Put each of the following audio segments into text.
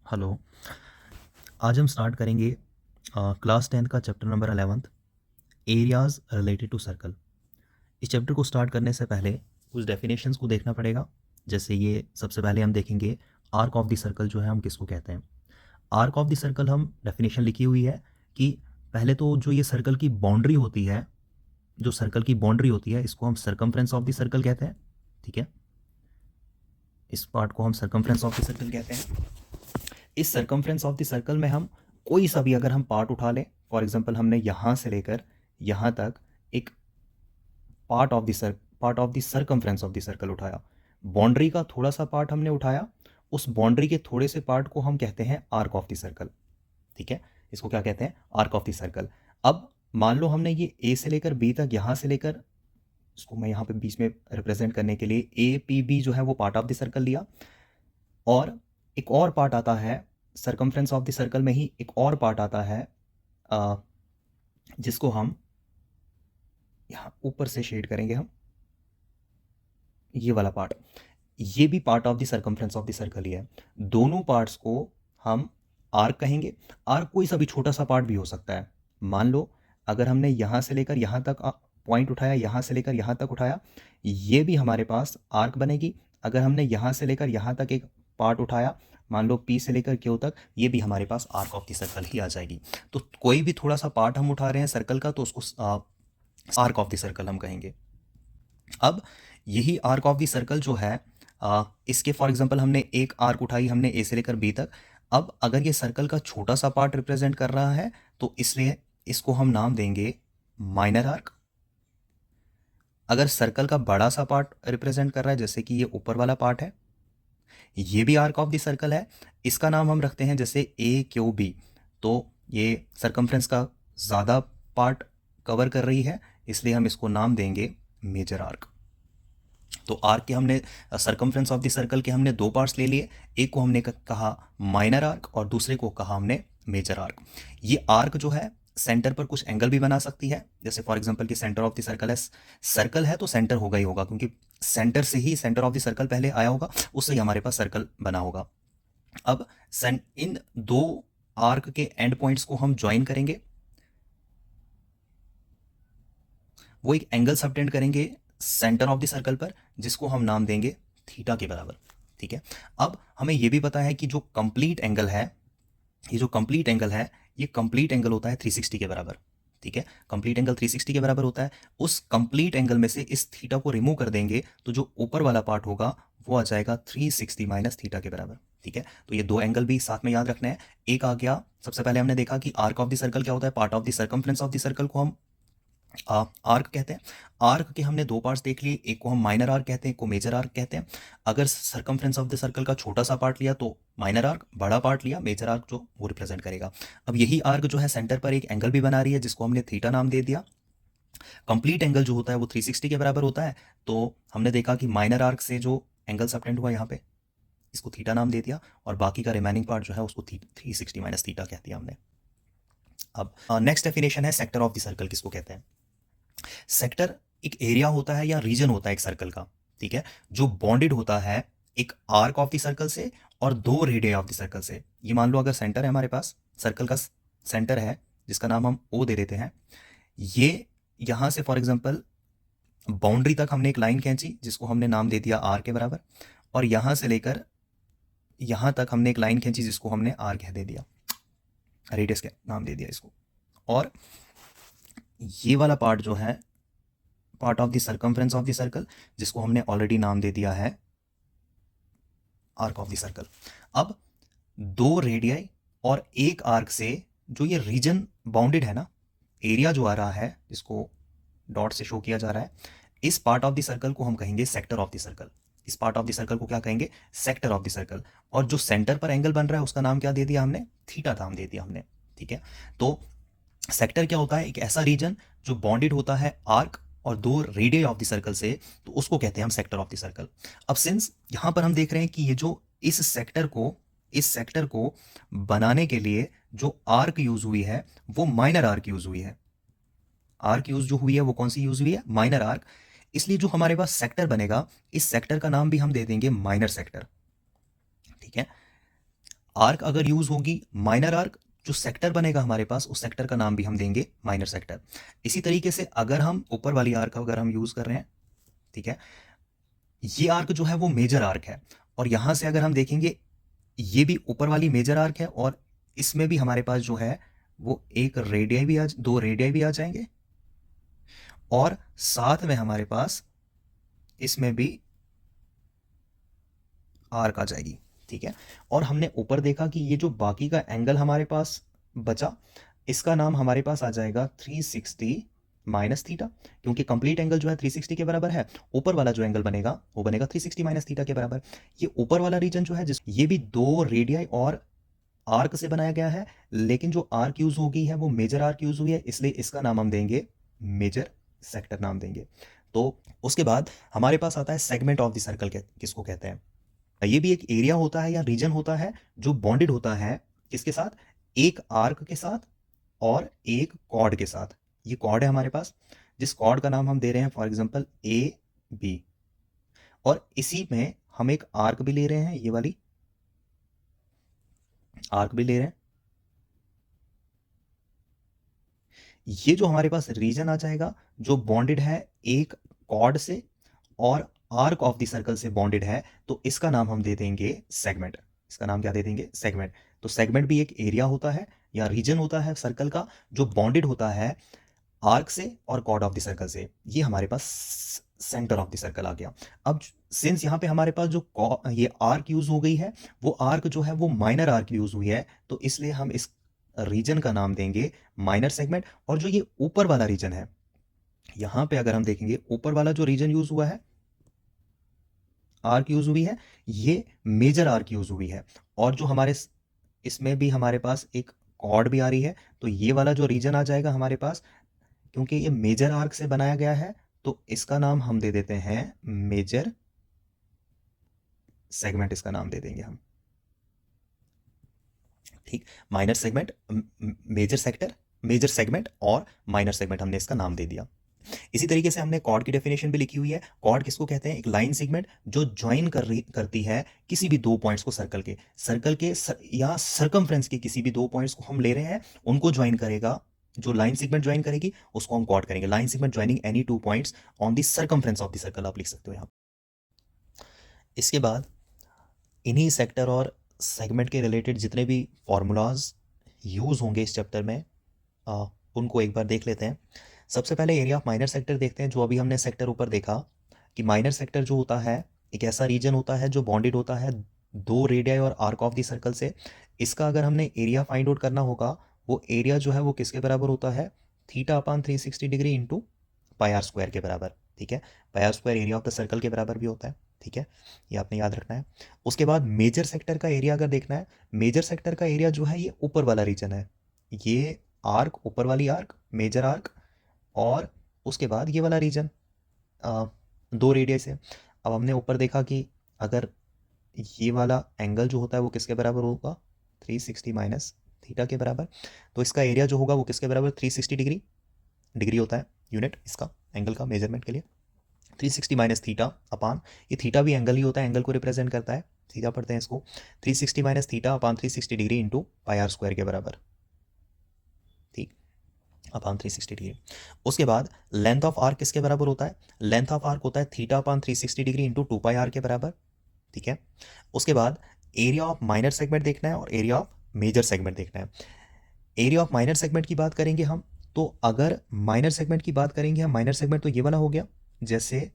Hello. आज हम start करेंगे क्लास 10th का chapter number 11th, areas related to circle. इस चैप्टर को स्टार्ट करने से पहले कुछ डेफिनेशंस को देखना पड़ेगा। जैसे ये सबसे पहले हम देखेंगे आर्क ऑफ द सर्कल जो है हम किसको कहते हैं। आर्क ऑफ द सर्कल हम डेफिनेशन लिखी हुई है कि पहले तो जो ये सर्कल की बाउंड्री होती है, जो सर्कल की बाउंड्री होती है इसको हम सर्कमफ्रेंस ऑफ द सर्कल कहते हैं। ठीक है, इस पार्ट को हम सर्कमफ्रेंस ऑफ द सर्कल कहते हैं। इस सर्कमफ्रेंस ऑफ द सर्कल में हम कोई सा भी अगर हम पार्ट उठा लें, फॉर एग्जांपल हमने यहाँ से लेकर यहाँ तक एक part of the circumference of the circle उठाया, बाउंड्री का थोड़ा सा पार्ट हमने उठाया, उस बाउंड्री के थोड़े से पार्ट को हम कहते हैं आर्क ऑफ द सर्कल। ठीक है, इसको क्या कहते हैं? Arc of the circle. अब मान लो हमने ये ए से लेकर बी तक, यहाँ से लेकर, इसको मैं यहाँ पे बीच में रिप्रेजेंट करने के लिए ए पी बी जो है वो पार्ट ऑफ द सर्कल लिया, और एक और पार्ट आता है सर्कमफ्रेंस ऑफ द सर्कल में ही एक और पार्ट आता है जिसको हम यहाँ ऊपर से शेड करेंगे, हम ये वाला पार्ट, ये भी part of the circumference of the circle ही है। दोनों पार्ट्स को हम आर्क कहेंगे। आर्क कोई सा भी छोटा सा पार्ट भी हो सकता है। मान लो अगर हमने यहाँ से लेकर यहाँ तक पॉइंट उठाया, यहाँ से लेकर यहाँ तक उठाया, ये भी हमारे पास आर्क बनेगी। अगर हमने यहाँ से लेकर यहाँ तक एक पार्ट उठाया, मान लो पी से लेकर क्यू तक, ये भी हमारे पास आर्क ऑफ द सर्कल ही आ जाएगी। तो कोई भी थोड़ा सा पार्ट हम उठा रहे हैं सर्कल का तो उसको आर्क ऑफ द सर्कल हम कहेंगे। अब यही आर्क ऑफ द सर्कल जो है, इसके फॉर एग्जांपल हमने एक आर्क उठाई, हमने ए से लेकर बी तक। अब अगर ये सर्कल का छोटा सा पार्ट रिप्रेजेंट कर रहा है तो इसलिए इसको हम नाम देंगे माइनर आर्क। अगर सर्कल का बड़ा सा पार्ट रिप्रेजेंट कर रहा है, जैसे कि ये ऊपर वाला पार्ट है, ये भी आर्क ऑफ द सर्कल है, इसका नाम हम रखते हैं जैसे ए क्यू बी। तो ये सर्कमफ्रेंस का ज़्यादा पार्ट कवर कर रही है, इसलिए हम इसको नाम देंगे मेजर आर्क। तो आर्क के हमने सर्कमफ्रेंस ऑफ द सर्कल के हमने दो पार्ट्स ले लिए, एक को हमने कहा माइनर आर्क और दूसरे को कहा हमने मेजर आर्क। ये आर्क जो है सेंटर पर कुछ एंगल भी बना सकती है, जैसे फॉर एग्जांपल कि सेंटर ऑफ द सर्कल है तो सेंटर होगा ही होगा, क्योंकि सेंटर से ही सेंटर ऑफ द सर्कल पहले आया होगा, उससे ही हमारे पास सर्कल बना होगा। अब इन दो आर्क के एंड पॉइंट्स को हम ज्वाइन करेंगे, वो एक एंगल सबटेंड करेंगे सेंटर ऑफ द सर्कल पर, जिसको हम नाम देंगे थीटा के बराबर। ठीक है, अब हमें यह भी पता है कि जो कंप्लीट एंगल है, ये जो कंप्लीट एंगल है, ये कंप्लीट एंगल होता है 360 के बराबर। ठीक है, कंप्लीट एंगल 360 के बराबर होता है। उस कंप्लीट एंगल में से इस थीटा को रिमूव कर देंगे तो जो ऊपर वाला पार्ट होगा वो आ जाएगा 360 माइनस थीटा के बराबर। ठीक है, तो ये दो एंगल भी साथ में याद रखना है। एक आ गया, सबसे पहले हमने देखा कि आर्क ऑफ द सर्कल क्या होता है, part of the circumference of the circle को हम आर्क कहते हैं। आर्क के हमने दो पार्ट्स देख लिए, एक को हम माइनर आर्क कहते हैं, एक को मेजर आर्क कहते हैं। अगर सर्कमफ्रेंस ऑफ द सर्कल का छोटा सा पार्ट लिया तो माइनर आर्क, बड़ा पार्ट लिया मेजर आर्क, जो वो रिप्रेजेंट करेगा। अब यही आर्क जो है सेंटर पर एक एंगल भी बना रही है, जिसको हमने थीटा नाम दे दिया। कंप्लीट एंगल जो होता है वो 360 के बराबर होता है, तो हमने देखा कि माइनर आर्क से जो एंगल सबटेंड हुआ यहाँ पे, इसको थीटा नाम दे दिया, और बाकी का रिमेनिंग पार्ट जो है उसको 360 माइनस थीटा कह दिया हमने। अब नेक्स्ट डेफिनेशन है सेक्टर ऑफ द सर्कल किसको कहते हैं। सेक्टर एक एरिया होता है या रीजन होता है एक सर्कल का, ठीक है, जो बॉन्डेड होता है एक आर्क ऑफ द सर्कल से और दो रेडियस ऑफ द सर्कल से। ये मान लो अगर सेंटर है हमारे पास, सर्कल का सेंटर है जिसका नाम हम ओ दे देते हैं। ये यहां से फॉर एग्जांपल बाउंड्री तक हमने एक लाइन खींची जिसको हमने नाम दे दिया आर के बराबर, और यहां से लेकर यहां तक हमने एक लाइन खींची जिसको हमने आर कह दे दिया, रेडियस के नाम दे दिया इसको। और ये वाला पार्ट जो है part of the circumference of the circle, जिसको हमने ऑलरेडी नाम दे दिया है आर्क ऑफ द सर्कल। अब दो रेडियाई और एक आर्क से जो ये रीजन बाउंडेड है ना, एरिया जो आ रहा है जिसको डॉट से शो किया जा रहा है, इस पार्ट ऑफ द सर्कल को हम कहेंगे सेक्टर ऑफ द सर्कल। इस पार्ट ऑफ द सर्कल को क्या कहेंगे? Sector of the circle. और जो सेंटर पर एंगल बन रहा है उसका नाम क्या दे दिया हमने? थीटा नाम दे दिया हमने। ठीक है, तो सेक्टर क्या होता है? एक ऐसा रीजन जो बॉन्डेड होता है आर्क और दो रेडियस ऑफ द सर्कल से, तो उसको कहते हैं हम सेक्टर ऑफ द सर्कल। अब सिंस यहां पर हम देख रहे हैं कि ये जो इस सेक्टर को बनाने के लिए जो आर्क यूज हुई है वो माइनर आर्क यूज हुई है। आर्क यूज जो हुई है वो कौन सी यूज हुई है? Minor arc. इसलिए जो हमारे पास सेक्टर बनेगा, इस सेक्टर का नाम भी हम दे देंगे माइनर सेक्टर। ठीक है, आर्क अगर यूज होगी माइनर आर्क, जो सेक्टर बनेगा हमारे पास उस सेक्टर का नाम भी हम देंगे माइनर सेक्टर। इसी तरीके से अगर हम ऊपर वाली आर्क अगर हम यूज कर रहे हैं, ठीक है, ये आर्क जो है वो मेजर आर्क है, और यहां से अगर हम देखेंगे ये भी ऊपर वाली मेजर आर्क है, और इसमें भी हमारे पास जो है वो एक रेडियाई भी दो रेडियाई भी आ जाएंगे, और साथ में हमारे पास इसमें भी आर्क आ जाएगी, ठीक है। और हमने ऊपर देखा कि ये जो बाकी का एंगल हमारे पास बचा, इसका नाम हमारे पास आ जाएगा 360 माइनस थीटा, क्योंकि कंप्लीट एंगल जो है 360 के बराबर है। ऊपर वाला जो एंगल बनेगा वो बनेगा 360 माइनस थीटा के बराबर। ये ऊपर वाला रीजन जो है जिस ये भी दो रेडियाई और आर्क से बनाया गया है, लेकिन जो आर्क यूज होगी है वो मेजर आर्क यूज हुई है, इसलिए इसका नाम हम देंगे मेजर सेक्टर नाम देंगे। तो उसके बाद हमारे पास आता है सेगमेंट ऑफ द सर्कल, किसको कहते हैं। ये भी एक एरिया होता है या रीजन होता है जो बॉन्डेड होता है किसके साथ, एक आर्क के साथ और एक कॉर्ड के साथ। ये कॉर्ड है हमारे पास, जिस कॉर्ड का नाम हम दे रहे हैं फॉर एग्जांपल ए बी, और इसी में हम एक आर्क भी ले रहे हैं, ये वाली आर्क भी ले रहे हैं। ये जो हमारे पास रीजन आ जाएगा जो बॉन्डेड है एक कॉर्ड से और आर्क ऑफ द सर्कल से बॉन्डेड है, तो इसका नाम हम दे देंगे सेगमेंट। इसका नाम क्या दे देंगे, सेगमेंट। तो सेगमेंट भी एक एरिया होता है या रीजन होता है सर्कल का जो बॉन्डेड होता है आर्क से और कॉर्ड ऑफ द सर्कल से। ये हमारे पास सेंटर ऑफ द सर्कल आ गया। अब सिंस यहाँ पे हमारे पास जो ये आर्क यूज हो गई है, वो आर्क जो है वो माइनर आर्क यूज हुई है, तो इसलिए हम इस रीजन का नाम देंगे माइनर सेगमेंट। और जो ये ऊपर वाला रीजन है, यहां पे अगर हम देखेंगे ऊपर वाला जो रीजन यूज हुआ है, आर्क यूज हुई है, ये मेजर आर्क यूज हुई है। और जो हमारे इसमें भी हमारे पास एक कॉर्ड भी आ रही है, तो ये वाला जो रीजन आ जाएगा हमारे पास, क्योंकि ये मेजर आर्क से बनाया गया है, तो इसका नाम हम दे देते हैं मेजर सेगमेंट, इसका नाम दे देंगे हम, ठीक। Minor segment, major sector, major segment और माइनर सेगमेंट हमने इसका नाम दे दिया। इसी तरीके से हमने कॉर्ड की डेफिनेशन भी लिखी हुई है। कॉर्ड किसको कहते हैं, एक लाइन सेगमेंट जो ज्वाइन करती है किसी भी दो पॉइंट्स को सर्कल के या सर्कमफ्रेंस के किसी भी दो पॉइंट्स को हम ले रहे हैं, उनको ज्वाइन करेगा। जो लाइन सेगमेंट ज्वाइन करेगी उसको हम कॉर्ड करेंगे। Line segment joining any two points on the circumference of the circle, आप लिख सकते हो यहाँ। इसके बाद इन्हीं सेक्टर और सेगमेंट के रिलेटेड जितने भी फॉर्मूलाज यूज होंगे इस चैप्टर में, उनको एक बार देख लेते हैं। सबसे पहले एरिया ऑफ माइनर सेक्टर देखते हैं। जो अभी हमने सेक्टर ऊपर देखा कि माइनर सेक्टर जो होता है एक ऐसा रीजन होता है जो बॉन्डेड होता है दो रेडियाई और आर्क ऑफ द सर्कल से। इसका अगर हमने एरिया फाइंड आउट करना होगा, वो एरिया जो है वो किसके बराबर होता है, theta upon 360 degree into pi R square के बराबर, ठीक है। Pi R square area of the circle के बराबर भी होता है, ठीक है, ये आपने याद रखना है। उसके बाद मेजर सेक्टर का एरिया अगर देखना है, मेजर सेक्टर का एरिया जो है ये ऊपर वाला रीजन है, ये आर्क, ऊपर वाली आर्क मेजर आर्क, और उसके बाद ये वाला रीजन दो रेडियस है। अब हमने ऊपर देखा कि अगर ये वाला एंगल जो होता है वो किसके बराबर होगा, 360 माइनस थीटा के बराबर, तो इसका एरिया जो होगा वो किसके बराबर, 360 डिग्री, डिग्री होता है यूनिट इसका एंगल का मेजरमेंट के लिए, 360 माइनस थीटा अपान, ये थीटा भी एंगल ही होता है, एंगल को रिप्रेजेंट करता है, सीधा पढ़ते हैं इसको, 360 minus theta upon 360 degree into pi R square के बराबर, ठीक, अपान 360 डिग्री। उसके बाद लेंथ ऑफ आर्क किसके बराबर होता है, लेंथ ऑफ आर्क होता है theta upon 360 degree into 2 pi R के बराबर, ठीक है। उसके बाद एरिया ऑफ माइनर सेगमेंट देखना है और एरिया ऑफ मेजर सेगमेंट देखना है। एरिया ऑफ माइनर सेगमेंट की बात करेंगे हम, तो अगर माइनर सेगमेंट की बात करेंगे हम, माइनर सेगमेंट तो ये वाला हो गया, जैसे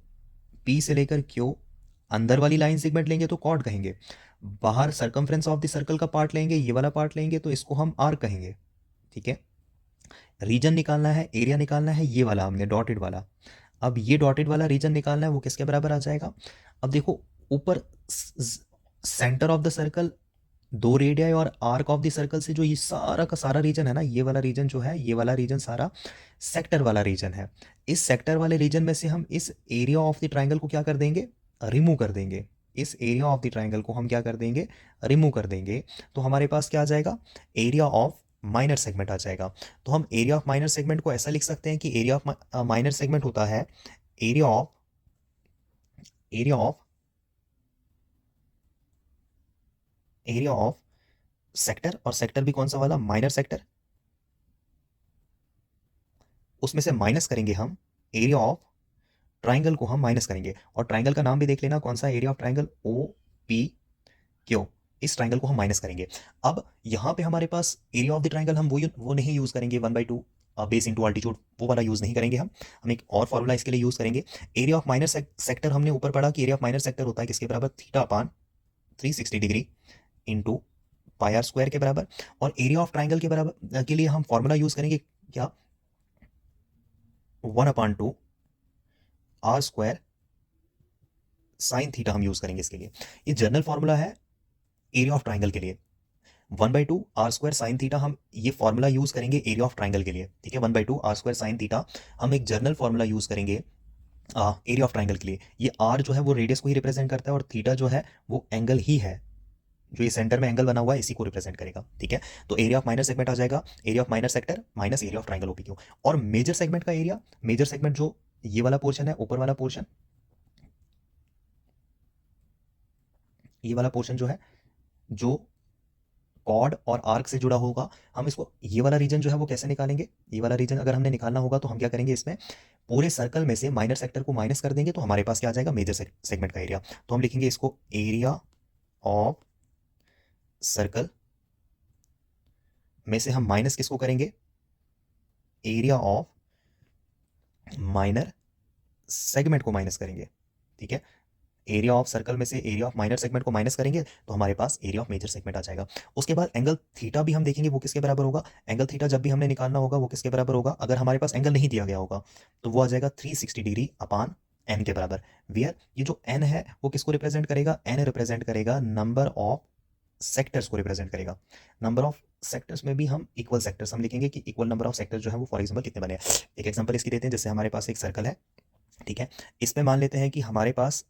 पी से लेकर क्यू, अंदर वाली लाइन सेगमेंट लेंगे तो कॉर्ड कहेंगे, बाहर सर्कमफ्रेंस ऑफ द सर्कल का पार्ट लेंगे, ये वाला पार्ट लेंगे तो इसको हम आर्क कहेंगे, ठीक है। रीजन निकालना है, एरिया निकालना है, ये वाला हमने डॉटेड वाला। अब ये डॉटेड वाला रीजन निकालना है, वो किसके बराबर आ जाएगा। अब देखो ऊपर सेंटर ऑफ द सर्कल, दो रेडियाई और आर्क ऑफ द सर्कल से जो ये सारा का सारा रीजन है ना, ये वाला रीजन जो है, ये वाला रीजन सारा सेक्टर वाला रीजन है। इस सेक्टर वाले रीजन में से हम इस एरिया ऑफ द ट्राइंगल को क्या कर देंगे, रिमूव कर देंगे। इस एरिया ऑफ द ट्राइंगल को हम क्या कर देंगे, रिमूव कर देंगे। तो हमारे पास क्या आ जाएगा, एरिया ऑफ माइनर सेगमेंट आ जाएगा। तो हम एरिया ऑफ माइनर सेगमेंट को ऐसा लिख सकते हैं कि एरिया ऑफ माइनर सेगमेंट होता है area of area of sector, और सेक्टर भी कौन सा वाला, माइनर सेक्टर, उसमें से माइनस करेंगे हम एरिया ऑफ ट्राइंगल को हम माइनस करेंगे, और ट्राइंगल का नाम भी देख लेना कौन सा, area of triangle O P Q, इस ट्राइंगल को हम माइनस करेंगे। अब यहां पे हमारे पास एरिया ऑफ द ट्राइंगल हम वो नहीं यूज करेंगे 1/2 बेस इंटू अल्टीट्यूड, वो वाला यूज नहीं करेंगे हम एक और फॉर्मूला इसके लिए यूज करेंगे। एरिया ऑफ माइनर सेक्टर हमने ऊपर पढ़ा कि एरिया ऑफ माइनर सेक्टर होता है किसके बराबर, theta upon 360 degree into pi R square के बराबर। और एरिया ऑफ ट्राइंगल के बराबर के लिए हम फॉर्मूला यूज करेंगे क्या, 1/2 आर स्क्वायर साइन थीटा हम यूज करेंगे इसके लिए। ये जनरल फॉर्मूला है एरिया ऑफ ट्राइंगल के लिए। 1/2 आर स्क्वायर साइन थीटा हम ये फॉर्मूला यूज करेंगे एरिया ऑफ ट्राइंगल के लिए, ठीक है। 1/2 आर स्क्वायर साइन थीटा हम एक जनरल फॉर्मूला यूज करेंगे एरिया ऑफ ट्राइंगल के लिए। ये आर जो है वो रेडियस को ही रिप्रेजेंट करता है, और थीटा जो है वो एंगल ही है, जो ये सेंटर में एंगल बना हुआ है इसी को रिप्रेजेंट करेगा, ठीक है। तो एरिया ऑफ माइनर सेगमेंट आ जाएगा area of minor sector minus area of triangle OPQ. और मेजर सेगमेंट का एरिया, मेजर सेगमेंट जो ये वाला पोर्शन है, ऊपर वाला पोर्शन, ये वाला पोर्शन जो है जो कॉर्ड और आर्क से जुड़ा होगा, हम इसको ये वाला रीजन जो है वो कैसे निकालेंगे, ये वाला रीजन अगर हमने निकालना होगा तो हम क्या करेंगे, इसमें पूरे सर्कल में से माइनर सेक्टर को माइनस कर देंगे, तो हमारे पास क्या आ जाएगा, मेजर सेगमेंट का एरिया। तो हम लिखेंगे इसको एरिया ऑफ सर्कल में से हम माइनस किसको करेंगे, एरिया ऑफ माइनर सेगमेंट को माइनस करेंगे, ठीक है। एरिया ऑफ सर्कल में से एरिया ऑफ माइनर सेगमेंट को माइनस करेंगे तो हमारे पास एरिया ऑफ मेजर सेगमेंट आ जाएगा। उसके बाद एंगल थीटा भी हम देखेंगे वो किसके बराबर होगा, एंगल थीटा जब भी हमने निकालना होगा वो किसके बराबर होगा, अगर हमारे पास एंगल नहीं दिया गया होगा तो वो आ जाएगा 360 डिग्री अपान एन के बराबर। वियर ये जो एन है वो किसको रिप्रेजेंट करेगा, एन रिप्रेजेंट करेगा नंबर ऑफ सेक्टर्स को रिप्रेजेंट करेगा। नंबर ऑफ सेक्टर्स में भी हम इक्वल सेक्टर्स हम लिखेंगे कि इक्वल नंबर ऑफ सेक्टर्स जो है वो फॉर एग्जांपल कितने बने हैं। एक एग्जांपल इसकी देते हैं, जैसे हमारे पास एक सर्कल है, ठीक है। इसमें मान लेते हैं कि हमारे पास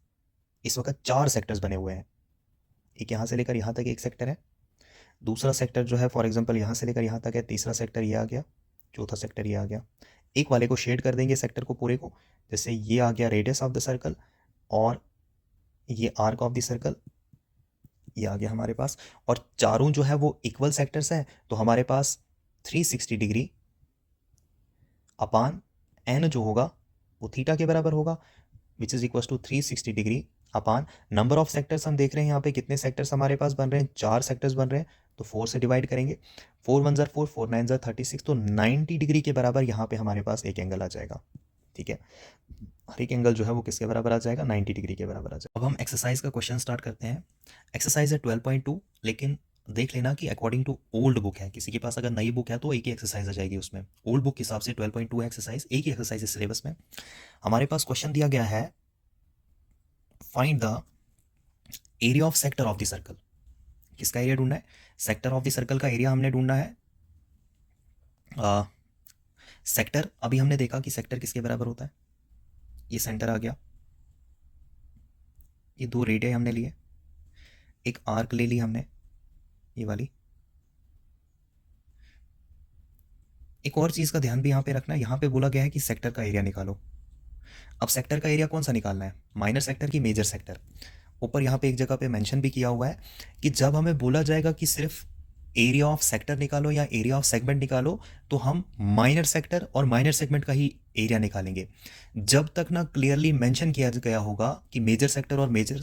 इस वक्त 4 सेक्टर्स बने हुए हैं, एक यहाँ से लेकर यहाँ तक एक सेक्टर है, दूसरा सेक्टर जो है फॉर एग्जांपल यहाँ से लेकर यहाँ तक है, तीसरा सेक्टर ये आ गया, चौथा सेक्टर ये आ गया। एक वाले को शेड कर देंगे सेक्टर को पूरे को, जैसे ये आ गया रेडियस ऑफ द सर्कल, और ये आर्क ऑफ द सर्कल ये आ गया हमारे पास, और चारों जो है वो इक्वल सेक्टर्स हैं, तो हमारे पास 360 डिग्री अपान एन जो होगा वो थीटा के बराबर होगा, which is equal to 360 degree upon number of sectors. हम देख रहे हैं यहाँ पे कितने सेक्टर्स हमारे पास बन रहे हैं, 4 सेक्टर्स बन रहे हैं, तो 4 से डिवाइड करेंगे, 4 1 4 4 9 36, तो 90 डिग्री के बराबर यहाँ पे हमारे पास एक एंगल आ जाएगा, ठीक है। हर एक एंगल जो है वो किसके बराबर आ जाएगा, 90 डिग्री के बराबर आ जाएगा। अब हम एक्सरसाइज का क्वेश्चन स्टार्ट करते हैं। एक्सरसाइज है 12.2, लेकिन देख लेना कि अकॉर्डिंग टू ओल्ड बुक है, किसी के पास अगर नई बुक है तो एक ही एक्सरसाइज आ जाएगी उसमें, ओल्ड बुक के हिसाब से 12.2 है एक्सरसाइज, एक ही एक्सरसाइज है सिलेबस में। हमारे पास क्वेश्चन दिया गया है, find the area of sector of the circle. किसका एरिया ढूंढना है, सेक्टर ऑफ द सर्कल का एरिया हमने ढूंढना है। सेक्टर अभी हमने देखा कि सेक्टर किसके बराबर होता है, ये सेंटर आ गया, ये 2 रेडियस हमने लिए, एक आर्क ले ली हमने ये वाली। एक और चीज का ध्यान भी यहाँ पे रखना है, यहाँ पे बोला गया है कि सेक्टर का एरिया निकालो। अब सेक्टर का एरिया कौन सा निकालना है, माइनर सेक्टर की मेजर सेक्टर। ऊपर यहाँ पे एक जगह पे मेंशन भी किया हुआ है कि जब हमें बोला जाएगा कि सिर्फ एरिया ऑफ सेक्टर निकालो या एरिया ऑफ सेगमेंट निकालो, तो हम माइनर सेक्टर और माइनर सेगमेंट का ही एरिया निकालेंगे, जब तक ना क्लियरली मेंशन किया गया होगा कि मेजर सेक्टर और मेजर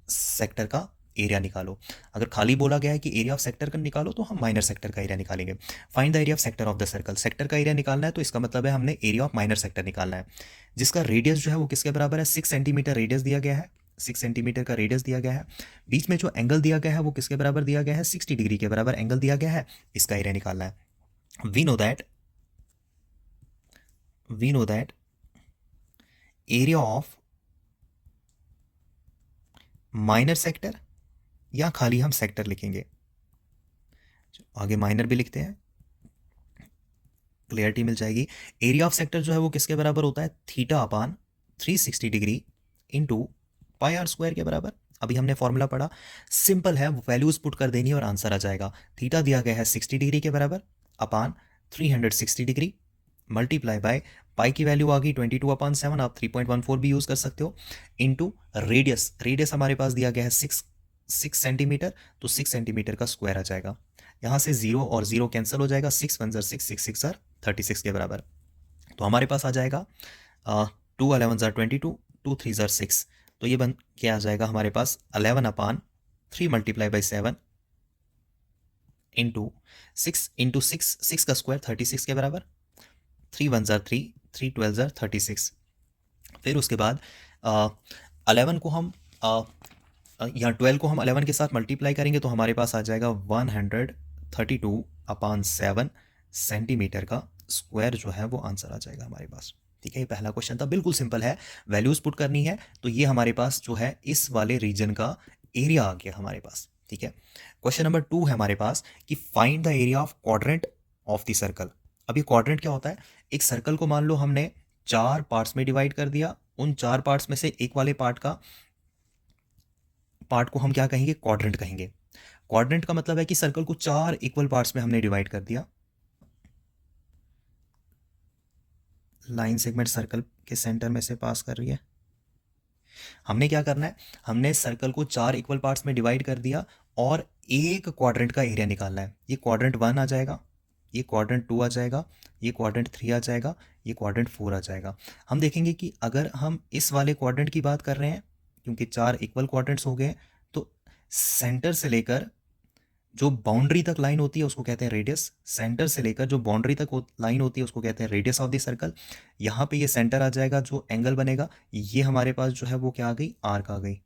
सेक्टर का एरिया निकालो। अगर खाली बोला गया है कि एरिया ऑफ सेक्टर का निकालो तो हम माइनर सेक्टर का एरिया निकालेंगे। Find the area of sector of the circle, sector का एरिया निकालना है तो इसका मतलब है हमने एरिया ऑफ माइनर सेक्टर निकालना है, जिसका रेडियस जो है वो किसके बराबर है, 6 सेंटीमीटर रेडियस दिया गया है, 6 सेंटीमीटर का रेडियस दिया गया है। बीच में जो एंगल दिया गया है वो किसके बराबर दिया गया है, 60 डिग्री के बराबर एंगल दिया गया है, इसका एरिया निकालना है। We know that area of minor sector, या खाली हम सेक्टर लिखेंगे, आगे माइनर भी लिखते हैं, क्लियरिटी मिल जाएगी। एरिया ऑफ सेक्टर जो है वो किसके बराबर होता है, theta upon 360 degree into pi R square के बराबर। अभी हमने फॉर्मूला पढ़ा, सिंपल है, वैल्यूज पुट कर देनी और आंसर आ जाएगा। थीटा दिया गया है 60 डिग्री के बराबर अपान 360 डिग्री मल्टीप्लाई बाय पाई की वैल्यू आ गई 22/7, आप 3.14 भी यूज कर सकते हो, इंटू रेडियस, रेडियस हमारे पास दिया गया है 6 6 सेंटीमीटर, तो 6 सेंटीमीटर का स्क्वायर आ जाएगा। यहाँ से 0 और 0 कैंसिल हो जाएगा, 6 1 6, 6 6 36 के बराबर। तो हमारे पास आ जाएगा 2 11 22, 2 3 6, तो ये बन के आ जाएगा हमारे पास 11/3 मल्टीप्लाई बाई 7 इंटू 6 का स्क्वायर 36 के बराबर, 3 1 3, 3 12 36। फिर उसके बाद 11 को हम यहाँ 12 को हम 11 के साथ मल्टीप्लाई करेंगे तो हमारे पास आ जाएगा 132/7 सेंटीमीटर का स्क्वायर जो है वो आंसर आ जाएगा हमारे पास। ठीक है, ये पहला क्वेश्चन था, बिल्कुल सिंपल है, वैल्यूज पुट करनी है। तो ये हमारे पास जो है इस वाले रीजन का एरिया आ गया हमारे पास। ठीक है, क्वेश्चन नंबर 2 है हमारे पास कि find the area of quadrant of the circle. अब ये क्वाड्रेंट क्या होता है? एक सर्कल को मान लो हमने 4 पार्ट्स में डिवाइड कर दिया, उन 4 पार्ट्स में से एक वाले पार्ट को हम क्या कहेंगे? क्वाड्रेंट कहेंगे। क्वाड्रेंट का मतलब है कि सर्कल को 4 इक्वल पार्ट्स में हमने डिवाइड कर दिया। लाइन सेगमेंट सर्कल के सेंटर में से पास कर रही है। हमने क्या करना है? हमने सर्कल को 4 इक्वल पार्ट्स में डिवाइड कर दिया और एक क्वाड्रेंट का एरिया निकालना है। ये क्वाड्रेंट 1 आ जाएगा, ये क्वाड्रेंट 2 आ जाएगा, ये क्वाड्रेंट 3 आ जाएगा, ये क्वाड्रेंट 4 आ जाएगा। हम देखेंगे कि अगर हम इस वाले क्वाड्रेंट की बात कर रहे हैं, क्योंकि 4 इक्वल क्वाड्रेंट्स हो गए, तो सेंटर से लेकर जो बाउंड्री तक लाइन होती है उसको कहते हैं रेडियस। सेंटर से लेकर जो बाउंड्री तक लाइन होती है उसको कहते हैं रेडियस ऑफ द सर्कल। यहाँ पे ये सेंटर आ जाएगा, जो एंगल बनेगा ये हमारे पास जो है वो क्या आ गई? आर्क आ गई।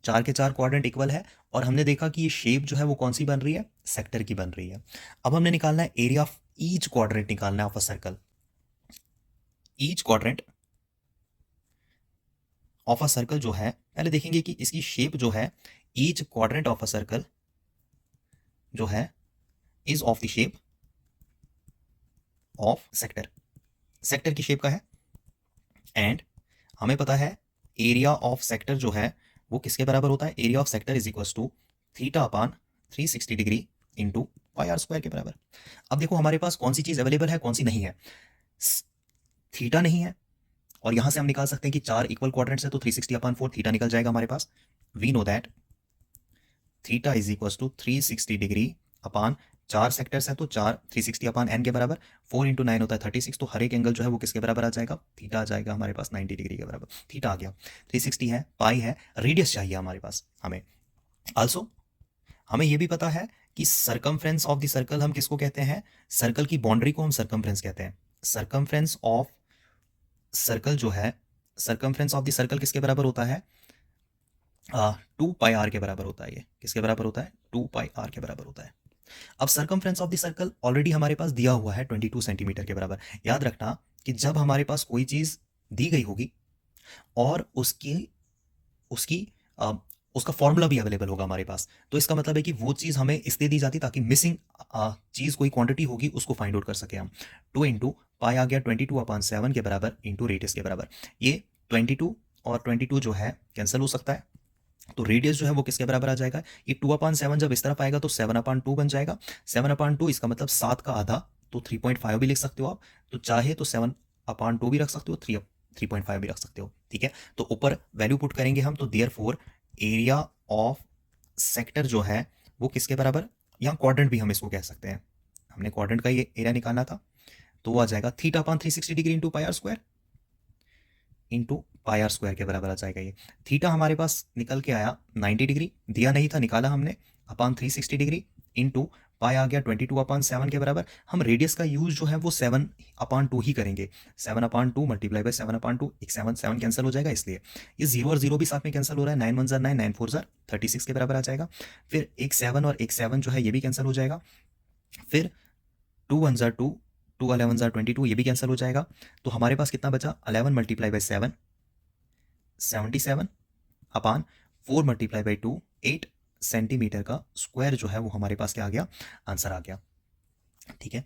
4 के 4 क्वाड्रेंट इक्वल है और हमने देखा कि ये शेप जो है वो कौन सी बन रही है? सेक्टर की बन रही है। अब हमने निकालना है एरिया ऑफ ईच क्वाड्रेंट, निकालना है of a circle. Each quadrant of a circle जो है, पहले देखेंगे कि इसकी शेप जो है, each quadrant of a circle जो है is of the shape of sector. Sector की शेप का है। एंड हमें पता है एरिया ऑफ सेक्टर जो है वो किसके बराबर होता है? Area of sector is equal to θ/360 into pi R square के बराबर। अब देखो हमारे पास कौन सी चीज अवेलेबल है, कौन सी नहीं है। थीटा नहीं है, और यहां से हम निकाल सकते हैं कि 4 इक्वल क्वाड्रेंट्स है तो 360/4 थीटा निकल जाएगा हमारे पास। We know that theta is equal to 360 sectors है तो 360/n के बराबर। 4 × 9 होता है 36, तो हर एक एंगल जो है वो किसके बराबर आ जाएगा? थीटा आ जाएगा हमारे पास 90 डिग्री के बराबर। थीटा आ गया, 360 है, पाई है, रेडियस चाहिए हमारे पास हमें। आल्सो हमें ये भी पता है कि सर्कमफ्रेंस ऑफ द सर्कल हम किसको कहते हैं? सर्कल की बाउंड्री को हम सर्कमफ्रेंस कहते हैं। सर्कमफ्रेंस ऑफ सर्कल जो है, सर्कमफ्रेंस ऑफ द सर्कल किसके बराबर होता है? 2 पाई आर के बराबर होता है। ये किसके बराबर होता है? 2 पाई आर के बराबर होता है। अब circumference of the circle already हमारे पास दिया हुआ है 22 सेंटीमीटर के बराबर। याद रखना कि जब हमारे पास कोई चीज दी गई होगी और उसकी उसकी उसका फॉर्मूला भी अवेलेबल होगा हमारे पास, तो इसका मतलब है कि वो चीज़ हमें इसलिए दी जाती ताकि मिसिंग चीज़ कोई क्वांटिटी होगी उसको फाइंड आउट कर सके हम। 2 इंटू पाई आ गया 22/7 के बराबर इंटू रेडियस के बराबर। ये 22 और 22 जो है कैंसिल हो सकता है, तो रेडियस जो है वो किसके बराबर आ जाएगा? ये 2/7 जब इस तरफ आएगा तो 7/2 बन जाएगा। 7/2 इसका मतलब 7 का आधा, तो 3.5 भी लिख सकते हो आप। तो चाहे तो 7/2 भी रख सकते हो, 3.5 भी रख सकते हो। ठीक है, तो ऊपर वैल्यू पुट करेंगे हम, तो देयरफॉर एरिया ऑफ सेक्टर जो है वो किसके बराबर? यहाँ क्वाड्रेंट भी हम इसको कह सकते हैं, हमने क्वाड्रेंट का ये एरिया निकालना था, तो वो आ जाएगा θ/360 into pi R square into pi R square के बराबर आ जाएगा। ये थीटा हमारे पास निकल के आया 90 डिग्री, दिया नहीं था, निकाला हमने, अपॉन 360 डिग्री इंटू पाई आ गया 22/7 के बराबर। हम रेडियस का यूज जो है वो 7/2 ही करेंगे। 7/2 मल्टीप्लाई बाई 7/2, एक 7 कैंसिल हो जाएगा, इसलिए ये 0 और 0 भी साथ में कैंसिल हो रहा है। 9 1 9, 9 4 36 के बराबर आ जाएगा। फिर एक 7 और एक 7 जो है ये भी कैंसिल हो जाएगा। फिर 2 1 2, 2 11 22, ये भी कैंसिल हो जाएगा। तो हमारे पास कितना बचा? 11 multiply by 7 77 upon 4 multiply by 2 8 centimetre का स्क्वायर जो है वो हमारे पास क्या आ गया? आंसर आ गया। ठीक है,